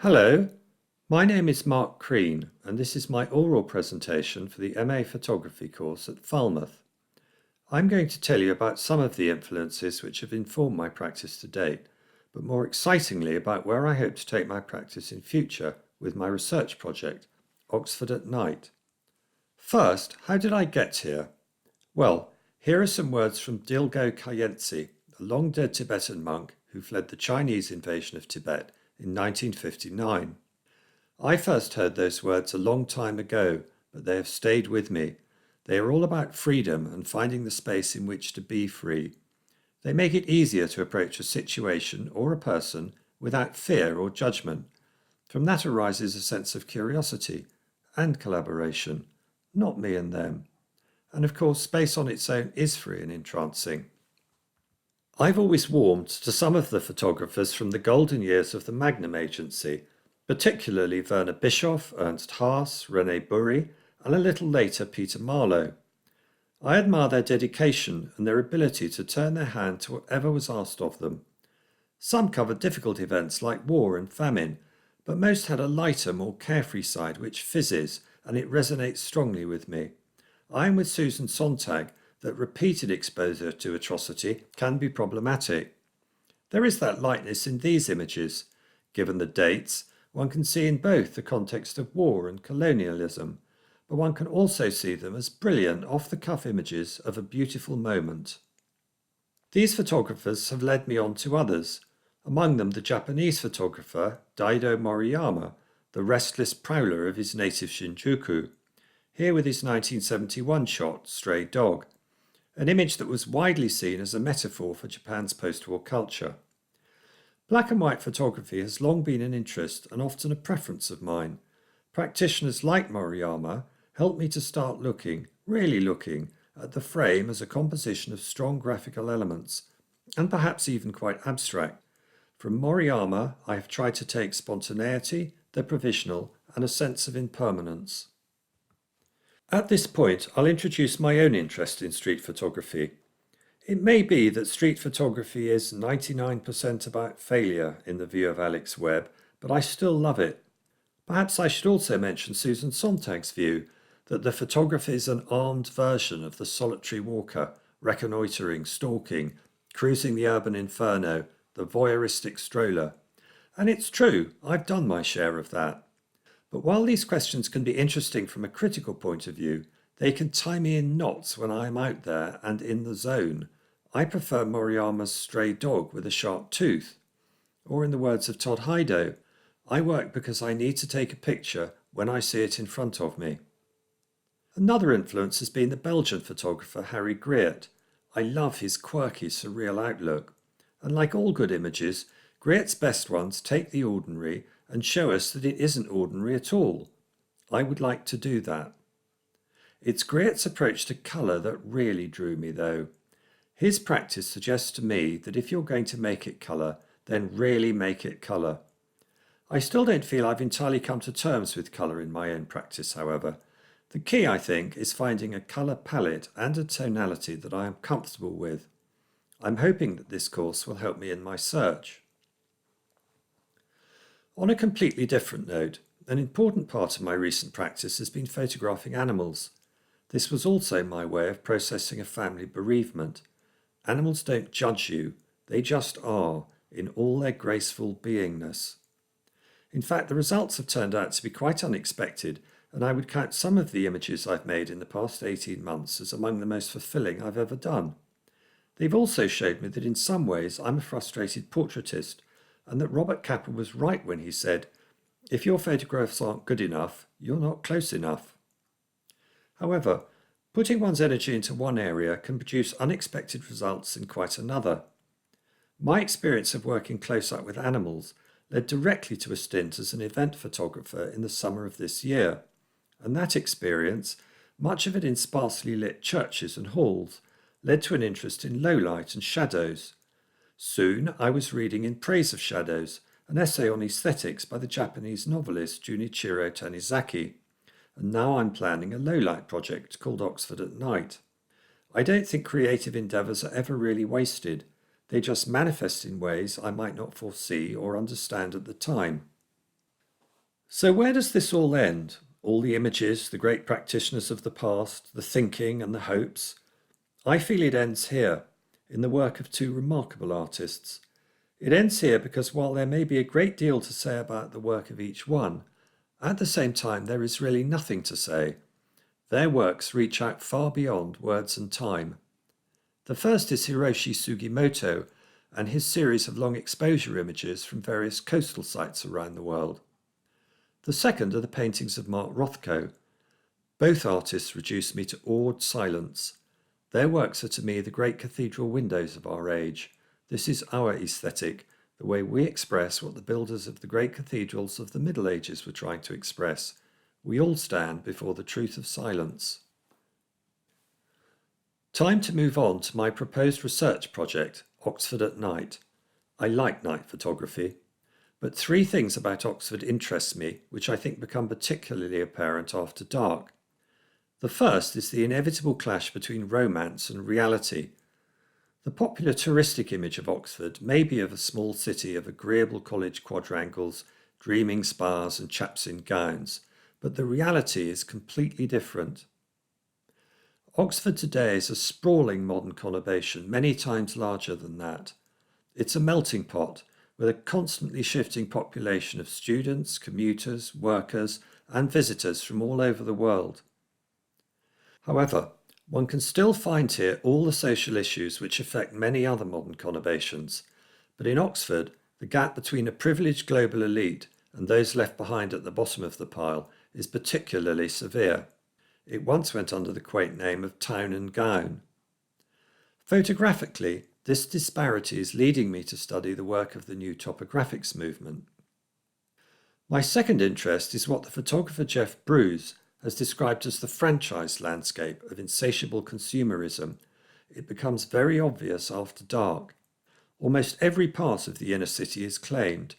Hello, my name is Mark Crean, and this is my oral presentation for the MA Photography course at Falmouth. I'm going to tell you about some of the influences which have informed my practice to date, but more excitingly about where I hope to take my practice in future with my research project, Oxford at Night. First, how did I get here? Well, here are some words from Dilgo Khyentse, a long-dead Tibetan monk who fled the Chinese invasion of Tibet in 1959. I first heard those words a long time ago, but they have stayed with me. They are all about freedom and finding the space in which to be free. They make it easier to approach a situation or a person without fear or judgment. From that arises a sense of curiosity and collaboration, not me and them. And of course, space on its own is free and entrancing. I've always warmed to some of the photographers from the golden years of the Magnum Agency, particularly Werner Bischoff, Ernst Haas, René Burri, and a little later Peter Marlowe. I admire their dedication and their ability to turn their hand to whatever was asked of them. Some covered difficult events like war and famine, but most had a lighter, more carefree side which fizzes, and it resonates strongly with me. I am with Susan Sontag that repeated exposure to atrocity can be problematic. There is that lightness in these images. Given the dates, one can see in both the context of war and colonialism, but one can also see them as brilliant off-the-cuff images of a beautiful moment. These photographers have led me on to others, among them the Japanese photographer Dido Moriyama, the restless prowler of his native Shinjuku, here with his 1971 shot, Stray Dog, an image that was widely seen as a metaphor for Japan's post-war culture. Black and white photography has long been an interest and often a preference of mine. Practitioners like Moriyama helped me to start looking, really looking, at the frame as a composition of strong graphical elements, and perhaps even quite abstract. From Moriyama, I have tried to take spontaneity, the provisional, and a sense of impermanence. At this point, I'll introduce my own interest in street photography. It may be that street photography is 99% about failure in the view of Alex Webb, but I still love it. Perhaps I should also mention Susan Sontag's view that the photography is an armed version of the solitary walker, reconnoitering, stalking, cruising the urban inferno, the voyeuristic stroller. And it's true, I've done my share of that. But while these questions can be interesting from a critical point of view, they can tie me in knots when I am out there and in the zone. I prefer Moriyama's Stray Dog with a sharp tooth. Or in the words of Todd Hido, I work because I need to take a picture when I see it in front of me. Another influence has been the Belgian photographer Harry Griet. I love his quirky, surreal outlook. And like all good images, Griet's best ones take the ordinary and show us that it isn't ordinary at all. I would like to do that. It's Griet's approach to colour that really drew me, though. His practice suggests to me that if you're going to make it colour, then really make it colour. I still don't feel I've entirely come to terms with colour in my own practice, however. The key, I think, is finding a colour palette and a tonality that I am comfortable with. I'm hoping that this course will help me in my search. On a completely different note, an important part of my recent practice has been photographing animals. This was also my way of processing a family bereavement. Animals don't judge you, they just are, in all their graceful beingness. In fact, the results have turned out to be quite unexpected, and I would count some of the images I've made in the past 18 months as among the most fulfilling I've ever done. They've also showed me that in some ways I'm a frustrated portraitist, and that Robert Capa was right when he said, if your photographs aren't good enough, you're not close enough. However, putting one's energy into one area can produce unexpected results in quite another. My experience of working close up with animals led directly to a stint as an event photographer in the summer of this year, and that experience, much of it in sparsely lit churches and halls, led to an interest in low light and shadows. Soon I was reading In Praise of Shadows, an essay on aesthetics by the Japanese novelist Junichiro Tanizaki, and now I'm planning a low-light project called Oxford at Night. I don't think creative endeavours are ever really wasted. They just manifest in ways I might not foresee or understand at the time. So where does this all end? All the images, the great practitioners of the past, the thinking and the hopes? I feel it ends here, in the work of two remarkable artists. It ends here because while there may be a great deal to say about the work of each one, at the same time there is really nothing to say. Their works reach out far beyond words and time. The first is Hiroshi Sugimoto and his series of long exposure images from various coastal sites around the world. The second are the paintings of Mark Rothko. Both artists reduce me to awed silence. Their works are to me the great cathedral windows of our age. This is our aesthetic, the way we express what the builders of the great cathedrals of the Middle Ages were trying to express. We all stand before the truth of silence. Time to move on to my proposed research project, Oxford at Night. I like night photography, but three things about Oxford interest me, which I think become particularly apparent after dark. The first is the inevitable clash between romance and reality. The popular touristic image of Oxford may be of a small city of agreeable college quadrangles, dreaming spas and chaps in gowns, but the reality is completely different. Oxford today is a sprawling modern conurbation many times larger than that. It's a melting pot with a constantly shifting population of students, commuters, workers, and visitors from all over the world. However, one can still find here all the social issues which affect many other modern conurbations, but in Oxford, the gap between a privileged global elite and those left behind at the bottom of the pile is particularly severe. It once went under the quaint name of town and gown. Photographically, this disparity is leading me to study the work of the new topographics movement. My second interest is what the photographer Jeff Bruce has described as the franchise landscape of insatiable consumerism. It becomes very obvious after dark. Almost every part of the inner city is claimed,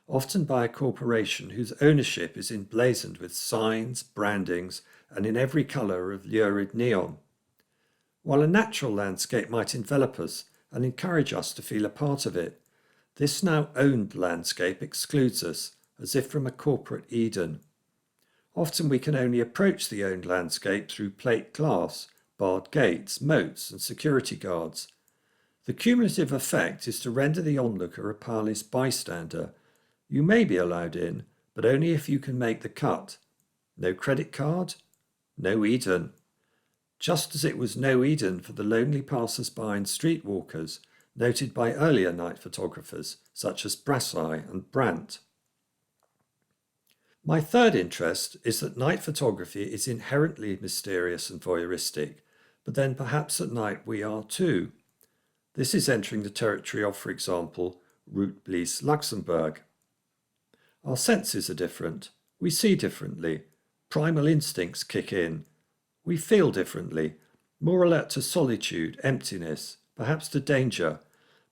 often by a corporation whose ownership is emblazoned with signs, brandings, and in every colour of lurid neon. While a natural landscape might envelop us and encourage us to feel a part of it, this now owned landscape excludes us, as if from a corporate Eden. Often we can only approach the owned landscape through plate glass, barred gates, moats, and security guards. The cumulative effect is to render the onlooker a powerless bystander. You may be allowed in, but only if you can make the cut. No credit card? No Eden. Just as it was no Eden for the lonely passers-by and streetwalkers, noted by earlier night photographers such as Brassai and Brandt. My third interest is that night photography is inherently mysterious and voyeuristic, but then perhaps at night we are too. This is entering the territory of, for example, Route Blies, Luxembourg. Our senses are different. We see differently. Primal instincts kick in. We feel differently, more alert to solitude, emptiness, perhaps to danger,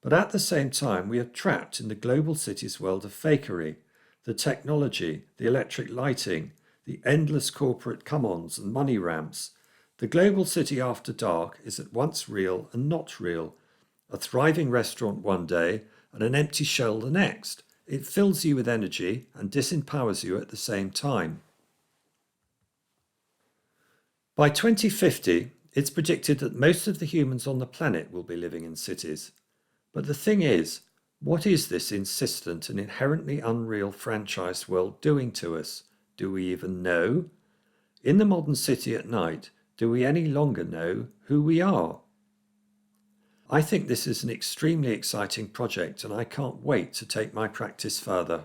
but at the same time we are trapped in the global city's world of fakery, the technology, the electric lighting, the endless corporate come-ons and money ramps. The global city after dark is at once real and not real, a thriving restaurant one day and an empty shell the next. It fills you with energy and disempowers you at the same time. By 2050, it's predicted that most of the humans on the planet will be living in cities. But the thing is, what is this insistent and inherently unreal franchised world doing to us? Do we even know? In the modern city at night, do we any longer know who we are? I think this is an extremely exciting project and I can't wait to take my practice further.